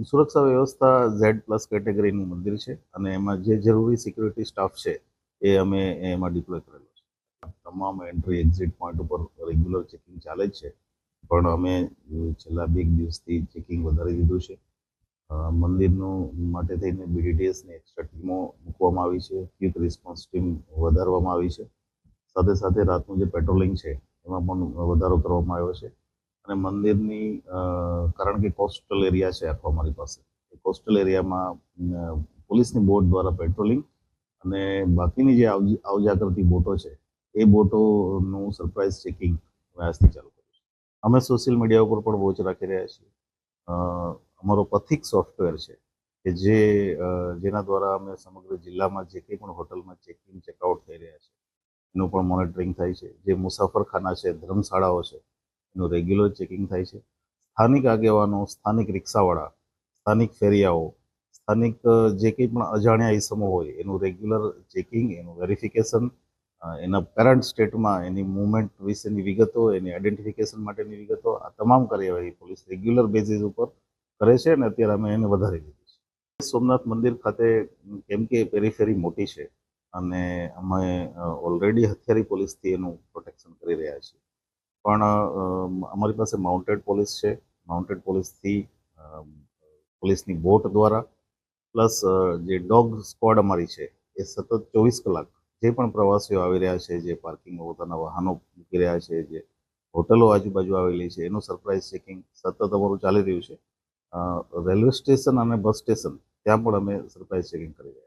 સુરક્ષા વ્યવસ્થા Z+ કેટેગરીનું મંદિર છે અને એમાં જે જરૂરી સિક્યુરિટી સ્ટાફ છે એ અમે એમાં ડિપ્લોય કરેલો છે. તમામ એન્ટ્રી એક્ઝિટ પોઈન્ટ ઉપર રેગ્યુલર ચેકિંગ ચાલે જ છે, પણ અમે છેલ્લા 2 દિવસથી ચેકિંગ વધારી દીધું છે. મંદિરનું માટે થઈને BDTSની એક્સ્ટ્રા ટીમો મૂકવામાં આવી છે, ક્વિક રિસ્પોન્સ ટીમ વધારવામાં આવી છે. સાથે સાથે રાતનું જે પેટ્રોલિંગ છે એમાં પણ વધારો કરવામાં આવ્યો છે. અને મંદિરની કારણ કે કોસ્ટલ એરિયા છે આખો અમારી પાસે, એ કોસ્ટલ એરિયામાં પોલીસની બોટ દ્વારા પેટ્રોલિંગ અને બાકીની જે આવજા કરતી બોટો છે એ બોટોનું સરપ્રાઇઝ ચેકિંગ આજથી ચાલુ કર્યું છે. અમે સોશિયલ મીડિયા ઉપર પણ વોચ રાખી રહ્યા છીએ. અમારો પથિક સોફ્ટવેર છે કે જેના દ્વારા અમે સમગ્ર જિલ્લામાં જે કંઈ પણ હોટલમાં ચેકિંગ ચેકઆઉટ થઈ રહ્યા છે એનું પણ મોનિટરિંગ થાય છે. જે મુસાફરખાના છે, ધર્મશાળાઓ છે, એનું રેગ્યુલર ચેકિંગ થાય છે. સ્થાનિક આગેવાનો, સ્થાનિક રિક્ષાવાળા, સ્થાનિક ફેરિયાઓ, સ્થાનિક જે કંઈ પણ અજાણ્યા ઇસમો હોય એનું રેગ્યુલર ચેકિંગ, એનું વેરિફિકેશન, એના પેરેન્ટ સ્ટેટમાં એની મૂવમેન્ટ વિશેની વિગતો, એની આઈડેન્ટિફિકેશન માટેની વિગતો, આ તમામ કાર્યવાહી પોલીસ રેગ્યુલર બેઝિસ ઉપર કરે છે અને અત્યારે અમે એને વધારી દીધી છે. સોમનાથ મંદિર ખાતે કેમ કે પેરીફેરી મોટી છે અને અમે ઓલરેડી હથિયારી પોલીસથી એનું પ્રોટેક્શન કરી રહ્યા છીએ, પણ અમારી પાસે માઉન્ટેડ પોલીસ છે. માઉન્ટેડ પોલીસથી પોલીસની બોટ દ્વારા પ્લસ જે ડોગ સ્ક્વોડ અમારી છે એ સતત 24 કલાક જે પણ પ્રવાસીઓ આવી રહ્યા છે, જે પાર્કિંગમાં પોતાના વાહનો મૂકી રહ્યા છે, જે હોટલો આજુબાજુ આવેલી છે, એનું સરપ્રાઇઝ ચેકિંગ સતત અમારું ચાલી રહ્યું છે. રેલવે સ્ટેશન અને બસ સ્ટેશન ત્યાં પણ અમે સરપ્રાઇઝ ચેકિંગ કરી રહ્યા છીએ.